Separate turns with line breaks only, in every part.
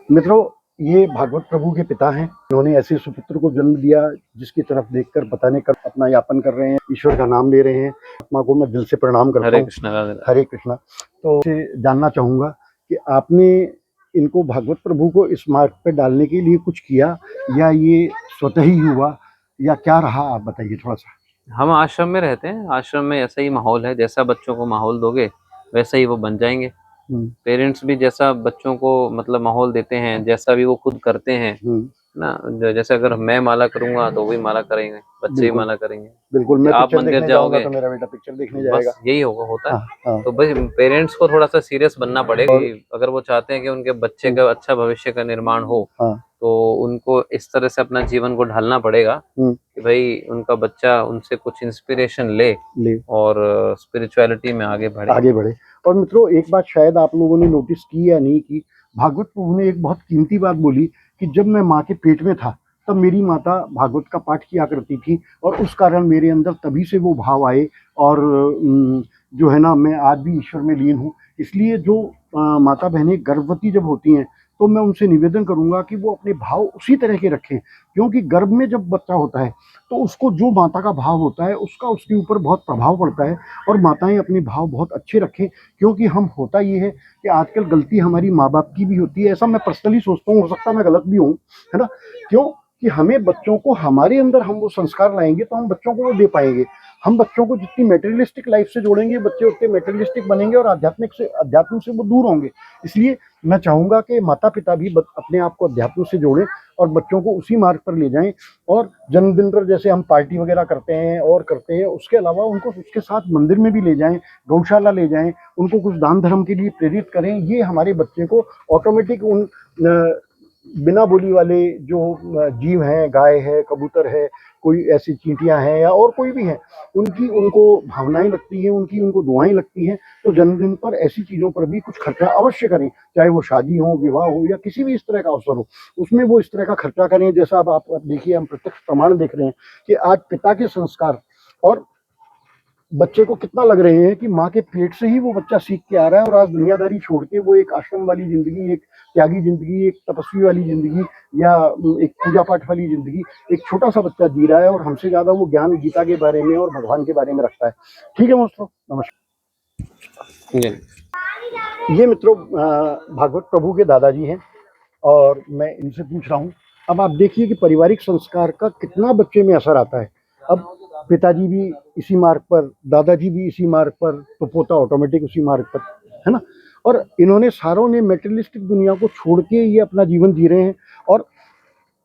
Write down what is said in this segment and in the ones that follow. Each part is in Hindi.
मित्रों, ये भागवत प्रभु के पिता हैं। इन्होंने ऐसे सुपुत्र को जन्म दिया जिसकी तरफ देखकर पता नहीं कब अपना यापन कर रहे हैं, ईश्वर का नाम ले रहे हैं। आत्मा को मैं दिल से प्रणाम करता
हरे
हूँ।
कृष्णा राधे
हरे कृष्णा। तो जानना चाहूंगा कि आपने इनको भागवत प्रभु को इस मार्ग पे डालने के लिए कुछ किया या ये स्वतः ही हुआ या क्या रहा, आप बताइए थोड़ा सा।
हम आश्रम में रहते हैं। आश्रम में ऐसा ही माहौल है, जैसा बच्चों को माहौल दोगे वैसा ही वो बन जाएंगे। पेरेंट्स भी जैसा बच्चों को मतलब माहौल देते हैं, जैसा भी वो खुद करते हैं ना। जैसे अगर मैं माला करूंगा तो वही माला करेंगे, बच्चे भी
बिल्कुल
माला करेंगे।
बिल्कुल। मैं
आप
पिक्चर
मंदिर
देखने जाऊंगा
जाओगे,
तो मेरा बेटा पिक्चर देखने जाएगा।
बस यही होता है।
हाँ हाँ।
तो भाई पेरेंट्स को थोड़ा सा सीरियस बनना पड़ेगा
और
कि अगर वो चाहते हैं कि उनके बच्चे का अच्छा भविष्य का निर्माण हो,
हाँ
तो उनको इस तरह से अपना जीवन को ढालना पड़ेगा कि भाई उनका बच्चा उनसे कुछ इंस्पिरेशन ले और स्पिरिचुअलिटी में आगे बढ़े।
और मित्रों, एक बात शायद आप लोगों ने नोटिस की या नहीं की, भागवत प्रभु ने एक बहुत कीमती बात बोली कि जब मैं माँ के पेट में था तब मेरी माता भागवत का पाठ किया करती थी और उस कारण मेरे अंदर तभी से वो भाव आए। और जो है ना, मैं आज भी ईश्वर में लीन हूँ। इसलिए जो माता बहनें गर्भवती जब होती हैं तो मैं उनसे निवेदन करूंगा कि वो अपने भाव उसी तरह के रखें, क्योंकि गर्भ में जब बच्चा होता है तो उसको जो माता का भाव होता है उसका उसके ऊपर बहुत प्रभाव पड़ता है। और माताएं अपने भाव बहुत अच्छे रखें, क्योंकि हम होता ये है कि आजकल गलती हमारी माँ बाप की भी होती है। ऐसा मैं पर्सनली सोचता हूँ, हो सकता है मैं गलत भी हूँ, है ना। क्यों कि हमें बच्चों को, हमारे अंदर हम वो संस्कार लाएंगे तो हम बच्चों को वो दे पाएंगे। हम बच्चों को जितनी मेटेरियलिस्टिक लाइफ से जोड़ेंगे, बच्चे उतने मेटेरियलिस्टिक बनेंगे और अध्यात्म से वो दूर होंगे। इसलिए मैं चाहूंगा कि माता पिता भी अपने आप को अध्यात्म से जोड़ें और बच्चों को उसी मार्ग पर ले जाएं। और जन्मदिन पर जैसे हम पार्टी वगैरह करते हैं और करते हैं, उसके अलावा उनको उसके साथ मंदिर में भी ले जाएं, गौशाला ले जाएं, उनको कुछ दान धर्म के लिए प्रेरित करें। ये हमारे बच्चे को ऑटोमेटिक उन बिना बोली वाले जो जीव हैं, गाय है, कबूतर है, कोई ऐसी चींटियां हैं या और कोई भी है, उनकी उनको भावनाएं लगती हैं, उनकी उनको दुआएं लगती हैं। तो जन्मदिन पर ऐसी चीजों पर भी कुछ खर्चा अवश्य करें, चाहे वो शादी हो, विवाह हो या किसी भी इस तरह का अवसर हो, उसमें वो इस तरह का खर्चा करें। जैसा अब आप देखिए, हम प्रत्यक्ष प्रमाण देख रहे हैं कि आज पिता के संस्कार और बच्चे को कितना लग रहे हैं कि माँ के पेट से ही वो बच्चा सीख के आ रहा है। और आज दुनियादारी छोड़ के वो एक आश्रम वाली जिंदगी, एक त्यागी जिंदगी, एक तपस्वी वाली जिंदगी या एक पूजा पाठ वाली जिंदगी एक छोटा सा बच्चा जी रहा है और हमसे ज्यादा वो ज्ञान गीता के बारे में और भगवान के बारे में रखता है। ठीक है दोस्तों, नमस्कार। ये मित्रों भागवत प्रभु के दादाजी हैं और मैं इनसे पूछ रहा हूँ। अब आप देखिए कि पारिवारिक संस्कार का कितना बच्चे में असर आता है। अब पिताजी भी इसी मार्ग पर, दादाजी भी इसी मार्ग पर, तो पोता ऑटोमेटिक उसी मार्ग पर, है ना। और इन्होंने सारों ने मेटेरियलिस्टिक दुनिया को छोड़ के ये अपना जीवन जी रहे हैं। और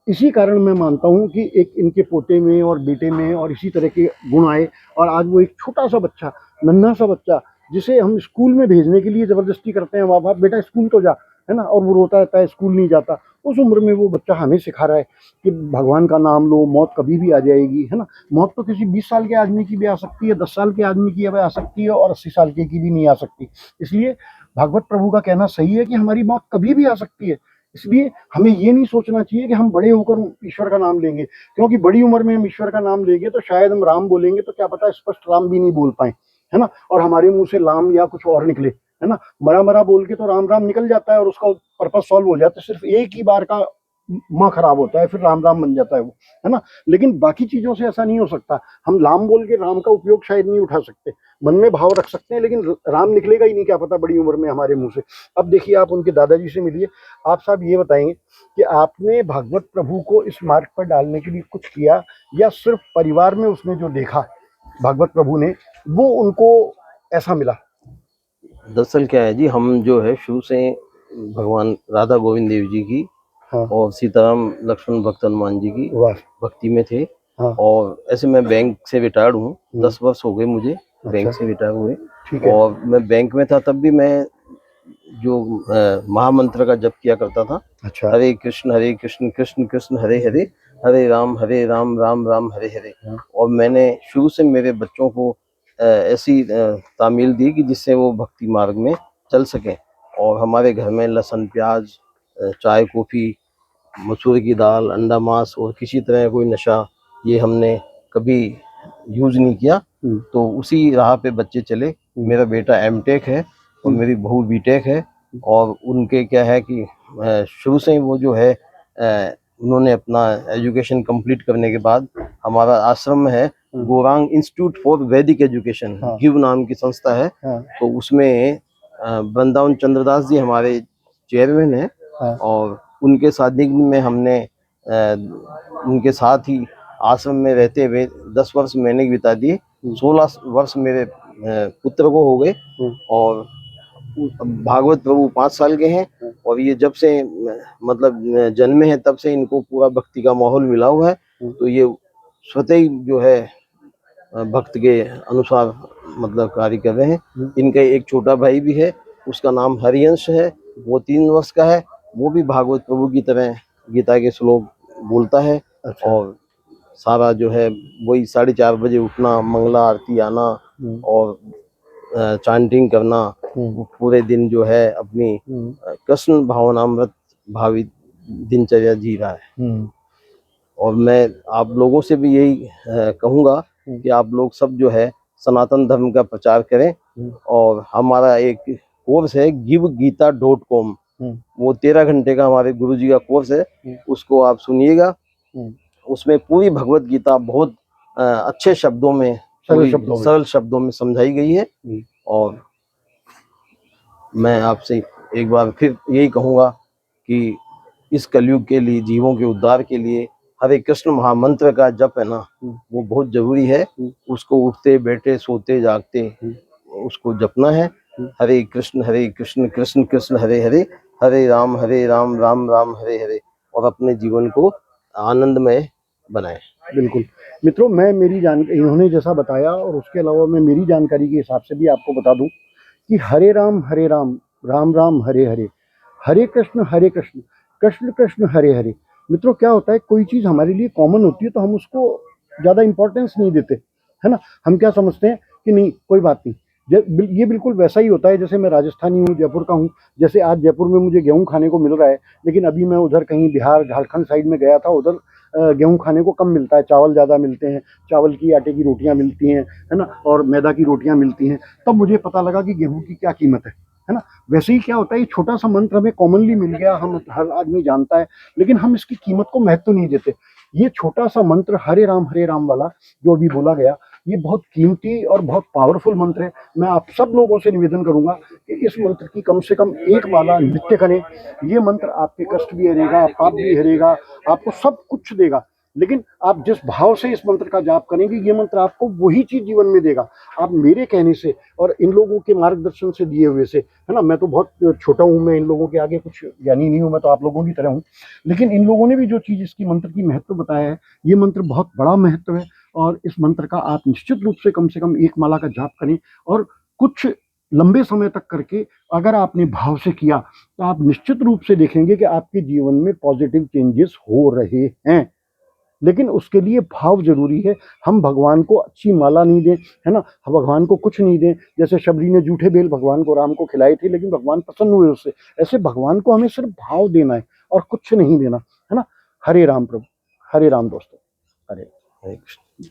इसी कारण मैं मानता हूँ कि एक इनके पोते में और बेटे में और इसी तरह के गुण आए। और आज वो एक छोटा सा बच्चा, नन्हा सा बच्चा, जिसे हम स्कूल में भेजने के लिए जबरदस्ती करते हैं माँ बाप, बेटा स्कूल तो जा, है ना, और वो रोता रहता है स्कूल नहीं जाता। उस उम्र में वो बच्चा हमें सिखा रहा है कि भगवान का नाम लो, मौत कभी भी आ जाएगी, है ना। मौत तो किसी 20 साल के आदमी की भी आ सकती है, 10 साल के आदमी की भी आ सकती है और 80 साल के की भी नहीं आ सकती। इसलिए भागवत प्रभु का कहना सही है कि हमारी मौत कभी भी आ सकती है। इसलिए हमें ये नहीं सोचना चाहिए कि हम बड़े होकर ईश्वर का नाम लेंगे, क्योंकि बड़ी उम्र में हम ईश्वर का नाम लेंगे तो शायद हम राम बोलेंगे तो क्या पता स्पष्ट राम भी नहीं बोल पाए, है ना, और हमारे मुंह से लाम या कुछ और निकले, है ना। मरा मरा बोल के तो राम राम निकल जाता है और उसका पर्पस सॉल्व हो जाता है। सिर्फ एक ही बार का माँ खराब होता है, फिर राम राम बन जाता है वो, है ना। लेकिन बाकी चीजों से ऐसा नहीं हो सकता। हम लाम बोल के राम का उपयोग शायद नहीं उठा सकते, मन में भाव रख सकते हैं, लेकिन राम निकलेगा ही नहीं, क्या पता बड़ी उम्र में हमारे मुंह से। अब देखिए, आप उनके दादाजी से मिलिए। आप साहब ये बताएंगे कि आपने भागवत प्रभु को इस मार्ग पर डालने के लिए कुछ किया या सिर्फ परिवार में उसने जो देखा भागवत प्रभु ने वो उनको ऐसा मिला?
दरअसल क्या है जी, हम जो है शुरू से भगवान राधा गोविंद देव जी की और सीताराम लक्ष्मण भक्त हनुमान जी की भक्ति में थे। और ऐसे मैं बैंक से रिटायर्ड हूँ, 10 वर्ष हो गए मुझे बैंक से रिटायर हुए। और मैं बैंक में था तब भी मैं जो महामंत्र का जप किया करता था। हरे कृष्ण कृष्ण कृष्ण हरे हरे, हरे राम राम राम हरे हरे। और मैंने शुरू से मेरे बच्चों को ऐसी तामील दी कि जिससे वो भक्ति मार्ग में चल सकें। और हमारे घर में लहसुन प्याज, चाय कॉफ़ी, मसूर की दाल, अंडा मांस और किसी तरह कोई नशा ये हमने कभी यूज नहीं किया। तो उसी राह पे बच्चे चले। मेरा बेटा एमटेक है और मेरी बहू बीटेक है। और उनके क्या है कि शुरू से ही वो जो है उन्होंने अपना एजुकेशन कंप्लीट करने के बाद हमारा आश्रम है गोरांग इंस्टीट्यूट फॉर वैदिक एजुकेशन, गिव नाम की संस्था है। तो उसमें वृंदावन चंद्रदास जी हमारे चेयरमैन हैं और उनके सानिध्य में हमने उनके साथ ही आश्रम में रहते हुए 10 वर्ष मैंने बिता दिए, 16 वर्ष मेरे पुत्र को हो गए और भागवत प्रभु 5 साल के हैं और ये जब से मतलब जन्मे हैं तब से इनको पूरा भक्ति का माहौल मिला हुआ है। तो ये स्वतः ही जो है भक्त के अनुसार मतलब कार्य कर रहे हैं। इनका एक छोटा भाई भी है, उसका नाम हरिवंश है, वो 3 वर्ष का है, वो भी भागवत प्रभु की तरह गीता के श्लोक बोलता है। और सारा जो है वही 4:30 बजे उठना, मंगला आरती आना और चांटिंग करना, पूरे दिन जो है अपनी कृष्ण भावनामृत भावित दिनचर्या जी रहा है। और मैं आप लोगों से भी यही कहूँगा कि आप लोग सब जो है सनातन धर्म का प्रचार करें। और हमारा एक कोर्स है givgita.com, वो 13 घंटे का हमारे गुरुजी का कोर्स है, उसको आप सुनिएगा। उसमें पूरी भगवत गीता बहुत अच्छे शब्दों में, सरल शब्दों में समझाई गई है। और मैं आपसे एक बार फिर यही कहूँगा कि इस कलयुग के लिए, जीवों के उद्धार के लिए हरे कृष्ण महामंत्र का जप है ना, वो बहुत जरूरी है। उसको उठते बैठे सोते जागते उसको जपना है। हरे कृष्ण कृष्ण कृष्ण हरे हरे, हरे राम राम राम हरे हरे, और अपने जीवन को आनंदमय बनाएं।
बिल्कुल मित्रों, मैं मेरी जानकारी इन्होंने जैसा बताया और उसके अलावा मैं मेरी जानकारी के हिसाब से भी आपको बता दूं कि हरे राम राम राम हरे हरे, हरे कृष्ण कृष्ण कृष्ण हरे हरे। मित्रों क्या होता है, कोई चीज़ हमारे लिए कॉमन होती है तो हम उसको ज़्यादा इम्पोर्टेंस नहीं देते, है ना। हम क्या समझते हैं कि नहीं कोई बात नहीं। ये बिल्कुल वैसा ही होता है जैसे मैं राजस्थानी हूँ, जयपुर का हूँ। जैसे आज जयपुर में मुझे गेहूँ खाने को मिल रहा है, लेकिन अभी मैं उधर कहीं बिहार झारखंड साइड में गया था, उधर गेहूँ खाने को कम मिलता है, चावल ज़्यादा मिलते हैं, चावल की आटे की रोटियाँ मिलती हैं, है ना, और मैदा की रोटियाँ मिलती हैं। तब मुझे पता लगा कि गेहूँ की क्या कीमत है ना। वैसे ही क्या होता है, ये छोटा सा मंत्र हमें कॉमनली मिल गया, हम हर आदमी जानता है, लेकिन हम इसकी कीमत को महत्व नहीं देते। ये छोटा सा मंत्र हरे राम वाला जो अभी बोला गया, ये बहुत कीमती और बहुत पावरफुल मंत्र है। मैं आप सब लोगों से निवेदन करूंगा कि इस मंत्र की कम से कम 1 माला नित्य करें। ये मंत्र आपके कष्ट भी हरेगा, पाप भी हरेगा, आपको सब कुछ देगा। लेकिन आप जिस भाव से इस मंत्र का जाप करेंगे, ये मंत्र आपको वही चीज जीवन में देगा। आप मेरे कहने से और इन लोगों के मार्गदर्शन से दिए हुए से, है ना, मैं तो बहुत छोटा हूँ, मैं इन लोगों के आगे कुछ ज्ञानी नहीं हूँ, मैं तो आप लोगों की तरह हूँ। लेकिन इन लोगों ने भी जो चीज इसकी मंत्र की महत्व बताया है, ये मंत्र बहुत बड़ा महत्व है। और इस मंत्र का आप निश्चित रूप से कम 1 माला का जाप करें, और कुछ लंबे समय तक करके अगर आपने भाव से किया तो आप निश्चित रूप से देखेंगे कि आपके जीवन में पॉजिटिव चेंजेस हो रहे हैं। लेकिन उसके लिए भाव जरूरी है। हम भगवान को अच्छी माला नहीं दें, है ना, भगवान को कुछ नहीं दें। जैसे शबरी ने जूठे बेल भगवान को, राम को खिलाई थी, लेकिन भगवान प्रसन्न हुए उससे। ऐसे भगवान को हमें सिर्फ भाव देना है और कुछ नहीं देना, है ना। हरे राम प्रभु, हरे राम दोस्तों, हरे
हरे कृष्ण।